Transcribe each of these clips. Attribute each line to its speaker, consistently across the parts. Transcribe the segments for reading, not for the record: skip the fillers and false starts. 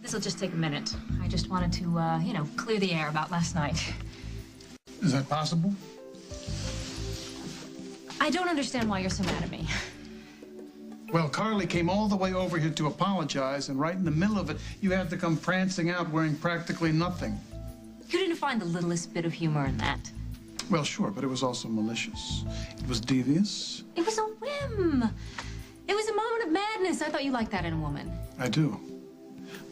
Speaker 1: This'll just take a minute. I just wanted to, you know, clear the air about last night.
Speaker 2: Is that possible?
Speaker 1: I don't understand why you're so mad at me.
Speaker 2: Well, Carly came all the way over here to apologize, and right in the middle of it, you had to come prancing out wearing practically nothing.
Speaker 1: You didn't find the littlest bit of humor in that.
Speaker 2: Well, sure, but it was also malicious. It was devious.
Speaker 1: It was a whim. It was a moment of madness. I thought you liked that in a woman.
Speaker 2: I do.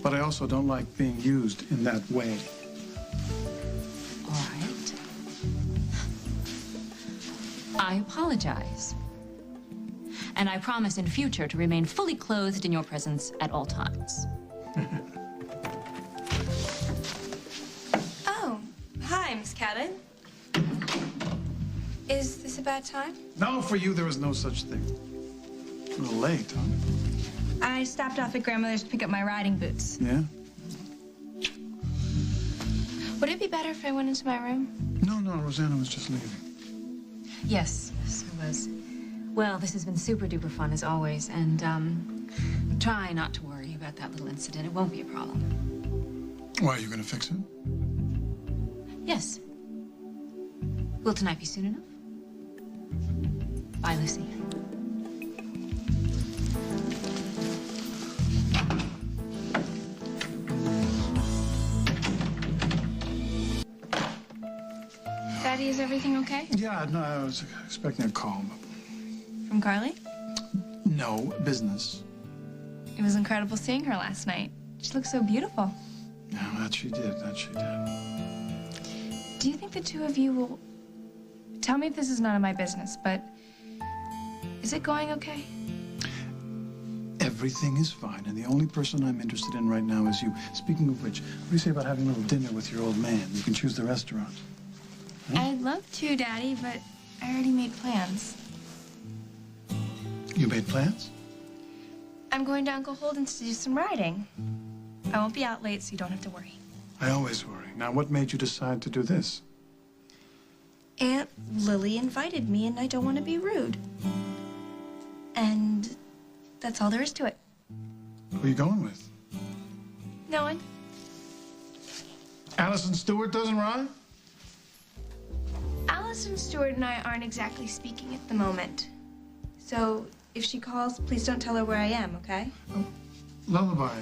Speaker 2: But I also don't like being used in that way.
Speaker 1: All right. I apologize. And I promise in future to remain fully clothed in your presence at all times.
Speaker 3: Oh, hi, Miss Cabot. Is this a bad time?
Speaker 2: No, for you, there is no such thing. A little late, huh?
Speaker 3: I stopped off at Grandmother's to pick up my riding boots.
Speaker 2: Yeah?
Speaker 3: Would it be better if I went into my room?
Speaker 2: No, Rosanna was just leaving.
Speaker 1: Yes, I was. Well, this has been super duper fun as always, and try not to worry about that little incident. It won't be a problem.
Speaker 2: Why, are you going to fix it?
Speaker 1: Yes. Will tonight be soon enough? Bye, Lucy.
Speaker 3: Daddy, is everything okay?
Speaker 2: Yeah, no, I was expecting a call.
Speaker 3: From Carly?
Speaker 2: No, business.
Speaker 3: It was incredible seeing her last night. She looked so beautiful.
Speaker 2: Yeah, that she did, that she did.
Speaker 3: Do you think the two of you will... Tell me if this is none of my business, but... Is it going okay?
Speaker 2: Everything is fine, and the only person I'm interested in right now is you. Speaking of which, what do you say about having a little dinner with your old man? You can choose the restaurant. Huh?
Speaker 3: I'd love to, Daddy, but I already made plans.
Speaker 2: You made plans?
Speaker 3: I'm going to Uncle Holden's to do some riding. I won't be out late, so you don't have to worry.
Speaker 2: I always worry. Now, what made you decide to do this?
Speaker 3: Aunt Lily invited me, and I don't want to be rude. And that's all there is to it.
Speaker 2: Who are you going with?
Speaker 3: No one.
Speaker 2: Allison Stewart doesn't rhyme?
Speaker 3: Allison Stewart and I aren't exactly speaking at the moment. So if she calls, please don't tell her where I am, okay?
Speaker 2: Oh, Lullaby,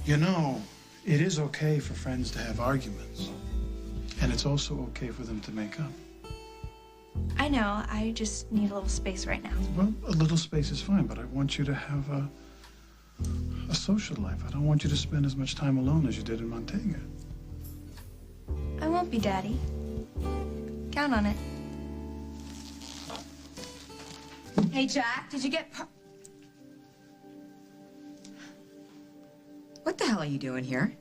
Speaker 2: you know, it is okay for friends to have arguments. And it's also okay for them to make up.
Speaker 3: I know. I just need a little space right now.
Speaker 2: Well, a little space is fine, but I want you to have a social life. I don't want you to spend as much time alone as you did in Montega.
Speaker 3: I won't be, Daddy. Count on it.
Speaker 4: Hey, Jack, did you get... What the hell are you doing here?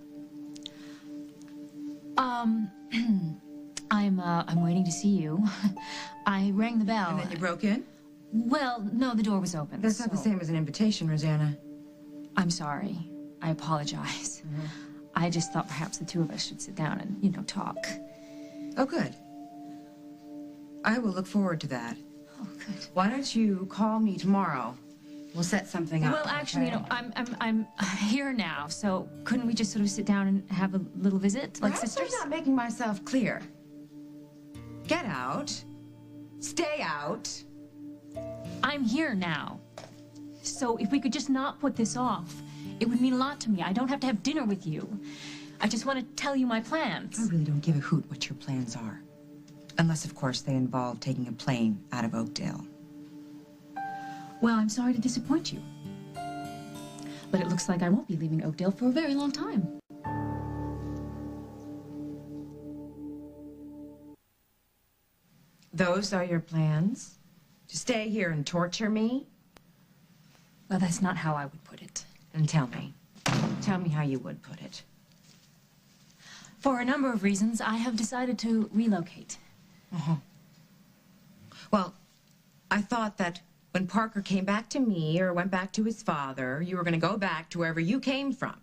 Speaker 1: I'm waiting to see you. I rang the bell.
Speaker 4: And then you broke in?
Speaker 1: Well, no, the door was open.
Speaker 4: That's not the same as an invitation, Rosanna.
Speaker 1: I'm sorry. I apologize. I just thought perhaps the two of us should sit down and, you know, talk.
Speaker 4: Oh, good. I will look forward to that.
Speaker 1: Oh, good.
Speaker 4: Why don't you call me tomorrow? We'll set something up.
Speaker 1: Well, actually,
Speaker 4: okay?
Speaker 1: you know, I'm here now, so couldn't we just sort of sit down and have a little visit, like
Speaker 4: Perhaps
Speaker 1: sisters?
Speaker 4: I'm not making myself clear. Get out. Stay out.
Speaker 1: I'm here now. So if we could just not put this off, it would mean a lot to me. I don't have to have dinner with you. I just want to tell you my plans.
Speaker 4: I really don't give a hoot what your plans are. Unless, of course, they involve taking a plane out of Oakdale.
Speaker 1: Well, I'm sorry to disappoint you. But it looks like I won't be leaving Oakdale for a very long time.
Speaker 4: Those are your plans? To stay here and torture me?
Speaker 1: Well, that's not how I would put it.
Speaker 4: Then tell me. Tell me how you would put it.
Speaker 1: For a number of reasons, I have decided to relocate.
Speaker 4: Well, I thought that when Parker came back to me or went back to his father, you were going to go back to wherever you came from.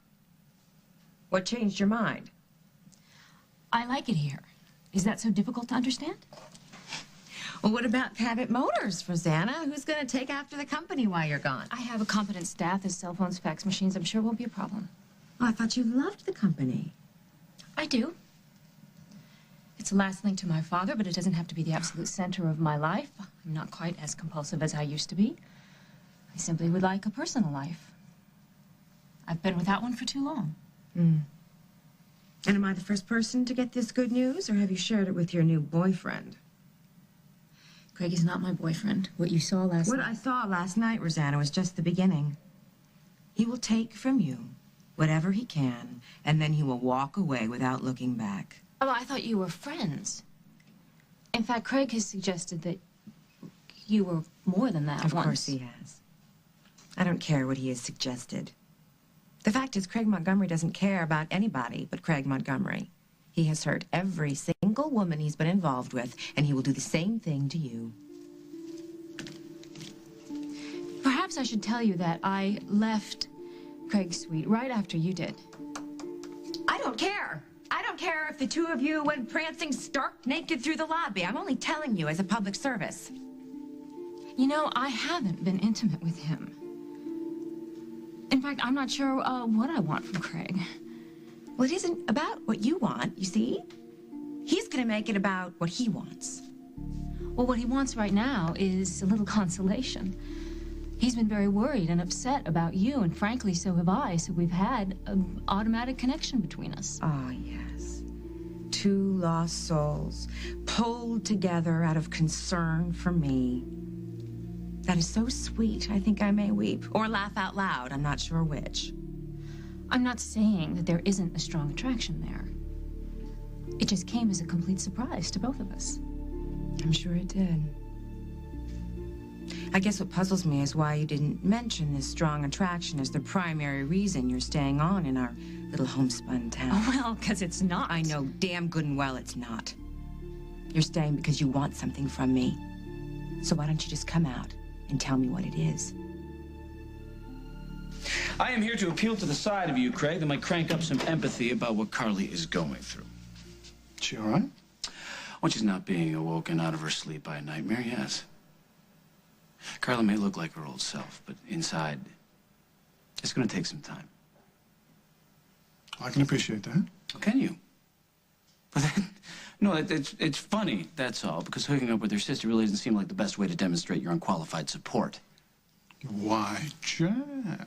Speaker 4: What changed your mind?
Speaker 1: I like it here. Is that so difficult to understand?
Speaker 4: Well, what about Cabot Motors, Rosanna? Who's going to take after the company while you're gone?
Speaker 1: I have a competent staff. There's cell phones, fax machines. I'm sure it won't be a problem.
Speaker 4: Oh, I thought you loved the company.
Speaker 1: I do. It's the last link to my father, but it doesn't have to be the absolute center of my life. I'm not quite as compulsive as I used to be. I simply would like a personal life. I've been without one for too long.
Speaker 4: And am I the first person to get this good news, or have you shared it with your new boyfriend?
Speaker 1: Craig is not my boyfriend. What you saw last
Speaker 4: What
Speaker 1: night...
Speaker 4: I saw last night, Rosanna, was just the beginning. He will take from you whatever he can, and then he will walk away without looking back.
Speaker 1: Oh, I thought you were friends. In fact, Craig has suggested that you were more than that
Speaker 4: Of
Speaker 1: once.
Speaker 4: course he has. I don't care what he has suggested. The fact is, Craig Montgomery doesn't care about anybody but Craig Montgomery. He has hurt every single woman he's been involved with, and he will do the same thing to you.
Speaker 1: Perhaps I should tell you that I left Craig's suite right after you did.
Speaker 4: I don't care. I don't care if the two of you went prancing stark naked through the lobby. I'm only telling you as a public service.
Speaker 1: You know, I haven't been intimate with him. In fact, I'm not sure what I want from Craig.
Speaker 4: Well, it isn't about what you want, you see? He's gonna make it about what he wants.
Speaker 1: Well, what he wants right now is a little consolation. He's been very worried and upset about you, and frankly, so have I, so we've had an automatic connection between us.
Speaker 4: Ah, yes. Two lost souls pulled together out of concern for me. That is so sweet, I think I may weep. Or laugh out loud, I'm not sure which.
Speaker 1: I'm not saying that there isn't a strong attraction there. It just came as a complete surprise to both of us.
Speaker 4: I'm sure it did. I guess what puzzles me is why you didn't mention this strong attraction as the primary reason you're staying on in our little homespun town.
Speaker 1: Oh, well, because it's not.
Speaker 4: I know damn good and well it's not. You're staying because you want something from me. So why don't you just come out and tell me what it is?
Speaker 5: I am here to appeal to the side of you, Craig, that might crank up some empathy about what Carly is going through.
Speaker 2: She all right?
Speaker 5: When she's not being awoken out of her sleep by a nightmare, yes. Carly may look like her old self, but inside, it's going to take some time.
Speaker 2: I can appreciate that.
Speaker 5: Oh, can you? But then, no, it's funny, that's all, because hooking up with her sister really doesn't seem like the best way to demonstrate your unqualified support.
Speaker 2: Why, Jack?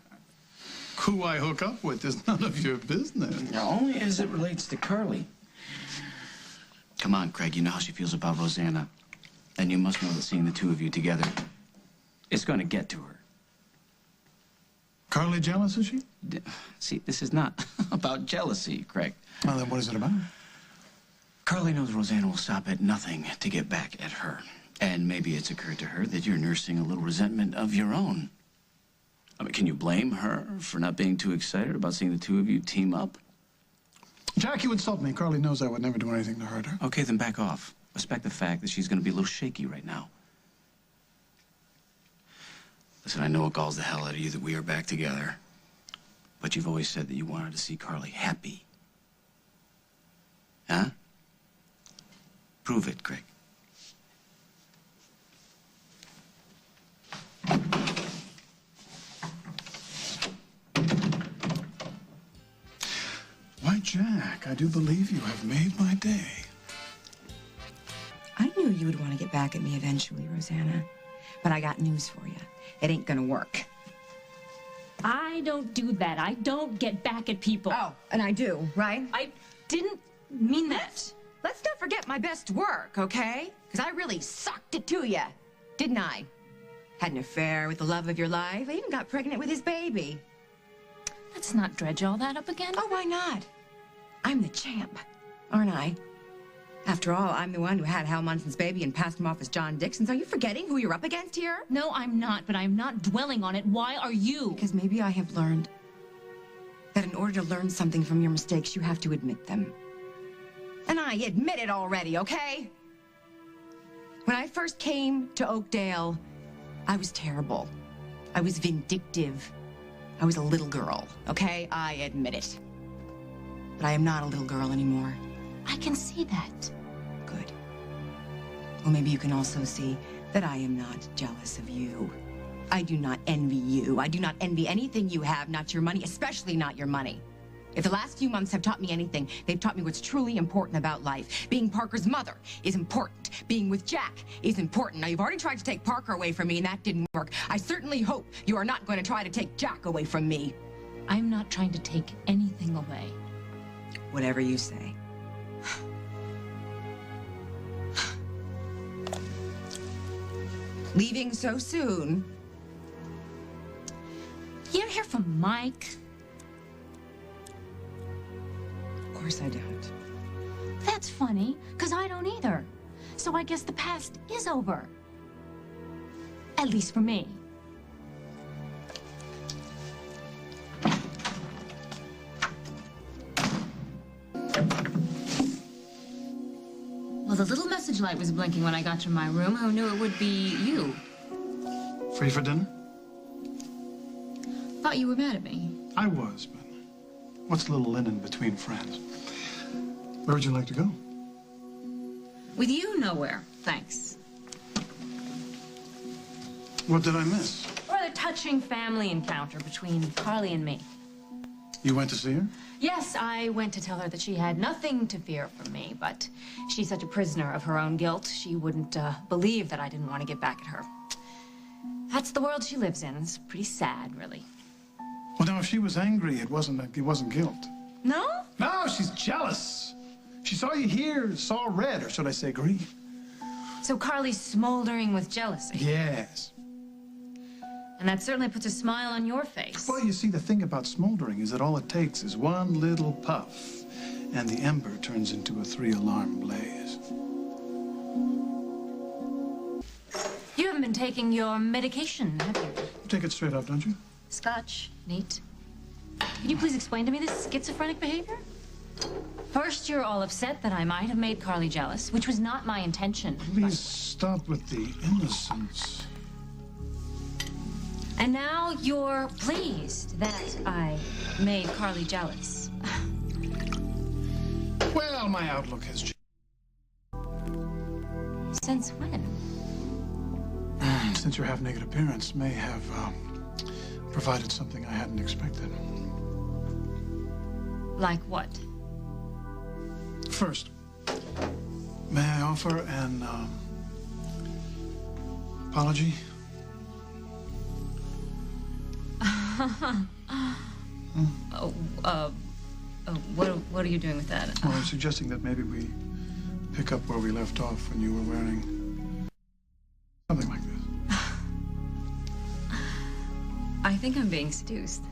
Speaker 2: Who I hook up with is none of your business.
Speaker 5: Now, only as it relates to Carly. Come on, Craig, you know how she feels about Rosanna. And you must know that seeing the two of you together is going to get to her.
Speaker 2: Carly jealous, is she?
Speaker 5: See, this is not about jealousy, Craig.
Speaker 2: Well, then what is it about?
Speaker 5: Carly knows Rosanna will stop at nothing to get back at her. And maybe it's occurred to her that you're nursing a little resentment of your own. I mean, can you blame her for not being too excited about seeing the two of you team up?
Speaker 2: Jack, you insult me. Carly knows I would never do anything to hurt her.
Speaker 5: Okay, then back off. Respect the fact that she's going to be a little shaky right now. Listen, I know it galls the hell out of you that we are back together. But you've always said that you wanted to see Carly happy. Huh? Prove it, Craig.
Speaker 2: Why, Jack, I do believe you have made my day.
Speaker 4: I knew you would want to get back at me eventually, Rosanna. But I got news for you. It ain't gonna work.
Speaker 1: I don't do that. I don't get back at people.
Speaker 4: Oh, and I do, right?
Speaker 1: I didn't mean that.
Speaker 4: Let's not forget my best work, okay? Because I really sucked it to you, didn't I? Had an affair with the love of your life. I even got pregnant with his baby.
Speaker 1: Let's not dredge all that up again.
Speaker 4: Oh, why not? I'm the champ, aren't I? After all, I'm the one who had Hal Munson's baby and passed him off as John Dixon's. Are you forgetting who you're up against here?
Speaker 1: No, I'm not, but I'm not dwelling on it. Why are you?
Speaker 4: Because maybe I have learned that in order to learn something from your mistakes, you have to admit them. And I admit it already, okay? When I first came to Oakdale, I was terrible. I was vindictive. I was a little girl, okay? I admit it. But I am not a little girl anymore.
Speaker 1: I can see that.
Speaker 4: Good. Well, maybe you can also see that I am not jealous of you. I do not envy you. I do not envy anything you have, not your money, especially not your money. If the last few months have taught me anything, they've taught me what's truly important about life. Being Parker's mother is important. Being with Jack is important. Now, you've already tried to take Parker away from me, and that didn't work. I certainly hope you are not going to try to take Jack away from me.
Speaker 1: I'm not trying to take anything away.
Speaker 4: Whatever you say. Leaving so soon?
Speaker 1: You ever hear from Mike?
Speaker 4: Of course I don't.
Speaker 1: That's funny, because I don't either. So I guess the past is over. At least for me. Well, the little message light was blinking when I got to my room. Who knew it would be you?
Speaker 2: Free for dinner?
Speaker 1: Thought you were mad at me.
Speaker 2: I was, but what's a little linen between friends? Where would you like to go?
Speaker 1: With you, nowhere. Thanks.
Speaker 2: What did I miss?
Speaker 1: Rather touching family encounter between Carly and me.
Speaker 2: You went to see her?
Speaker 1: Yes, I went to tell her that she had nothing to fear from me, but she's such a prisoner of her own guilt, she wouldn't believe that I didn't want to get back at her. That's the world she lives in. It's pretty sad, really.
Speaker 2: Well, now, if she was angry, it wasn't guilt.
Speaker 1: No?
Speaker 2: No, she's jealous. She saw you here, saw red, or should I say grief.
Speaker 1: So Carly's smoldering with jealousy.
Speaker 2: Yes.
Speaker 1: And that certainly puts a smile on your face.
Speaker 2: Well, you see, the thing about smoldering is that all it takes is one little puff, and the ember turns into a 3-alarm blaze.
Speaker 1: You haven't been taking your medication, have you?
Speaker 2: You take it straight up, don't you?
Speaker 1: Scotch. Neat. Can you please explain to me this schizophrenic behavior? First, you're all upset that I might have made Carly jealous, which was not my intention.
Speaker 2: Please stop with the innocence.
Speaker 1: And now you're pleased that I made Carly jealous.
Speaker 2: Well, my outlook has changed.
Speaker 1: Since when?
Speaker 2: Since your half-naked appearance may have provided something I hadn't expected.
Speaker 1: Like what?
Speaker 2: First, may I offer an apology?
Speaker 1: What are you doing with that?
Speaker 2: Well, I'm suggesting that maybe we pick up where we left off when you were wearing something like this.
Speaker 1: I think I'm being seduced.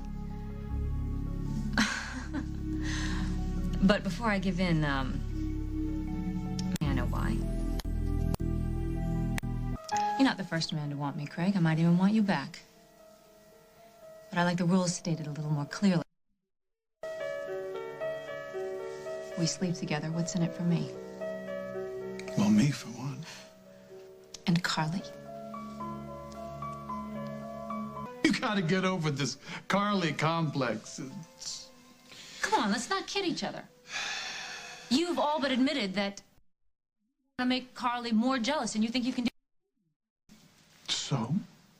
Speaker 1: But before I give in, may I know why? You're not the first man to want me, Craig. I might even want you back. But I like the rules stated a little more clearly. We sleep together. What's in it for me?
Speaker 2: Well, me, for one.
Speaker 1: And Carly?
Speaker 2: You gotta get over this Carly complex.
Speaker 1: Come on, let's not kid each other. You've all but admitted that you want to make Carly more jealous, and you think you can do it.
Speaker 2: So?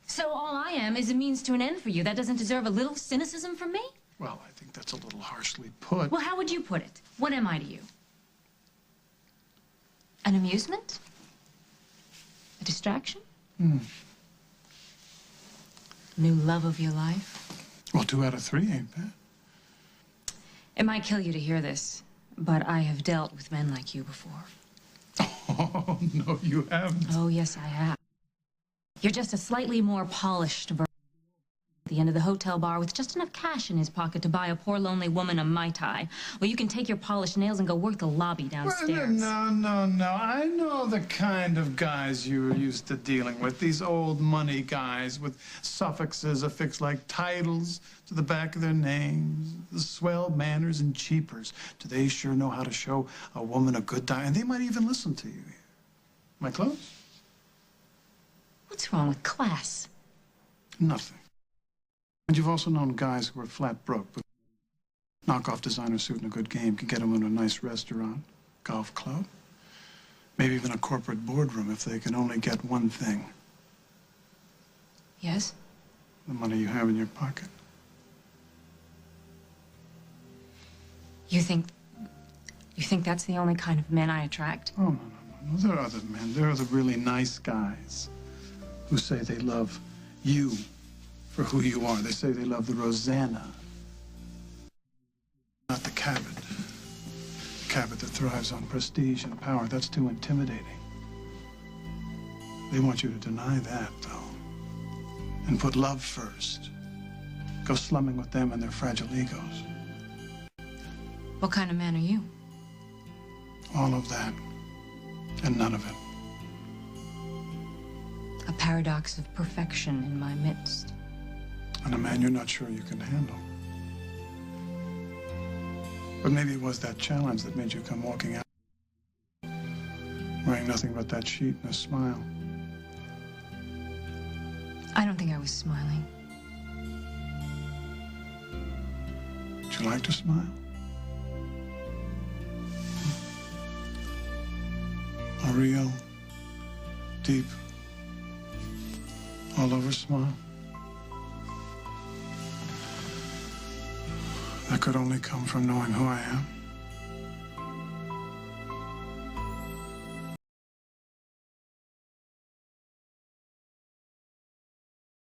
Speaker 1: So all I am is a means to an end for you. That doesn't deserve a little cynicism from me?
Speaker 2: Well, I think that's a little harshly put.
Speaker 1: Well, how would you put it? What am I to you? An amusement? A distraction? New love of your life?
Speaker 2: Well, 2 out of 3 ain't bad.
Speaker 1: It might kill you to hear this, but I have dealt with men like you before.
Speaker 2: Oh, no, you haven't.
Speaker 1: Oh, yes, I have. You're just a slightly more polished version at the end of the hotel bar with just enough cash in his pocket to buy a poor lonely woman a Mai Tai. Well, you can take your polished nails and go work the lobby downstairs.
Speaker 2: Well, no. I know the kind of guys you're used to dealing with. These old money guys with suffixes affixed like titles to the back of their names. The swell manners and cheapers. Do they sure know how to show a woman a good time? And they might even listen to you. Am I close?
Speaker 1: What's wrong with class?
Speaker 2: Nothing. And you've also known guys who are flat broke, but knock-off designer suit and a good game can get them in a nice restaurant, golf club. Maybe even a corporate boardroom if they can only get one thing.
Speaker 1: Yes?
Speaker 2: The money you have in your pocket.
Speaker 1: You think that's the only kind of men I attract?
Speaker 2: Oh, no. There are other men. There are the really nice guys who say they love you for who you are. They say they love the Rosanna, not the Cabot. The Cabot that thrives on prestige and power. That's too intimidating. They want you to deny that, though, and put love first. Go slumming with them and their fragile egos.
Speaker 1: What kind of man are you?
Speaker 2: All of that, and none of it.
Speaker 1: A paradox of perfection in my midst.
Speaker 2: And a man you're not sure you can handle. But maybe it was that challenge that made you come walking out, wearing nothing but that sheet and a smile.
Speaker 1: I don't think I was smiling.
Speaker 2: Would you like to smile? A real, deep, all-over smile. That could only come from knowing who I am.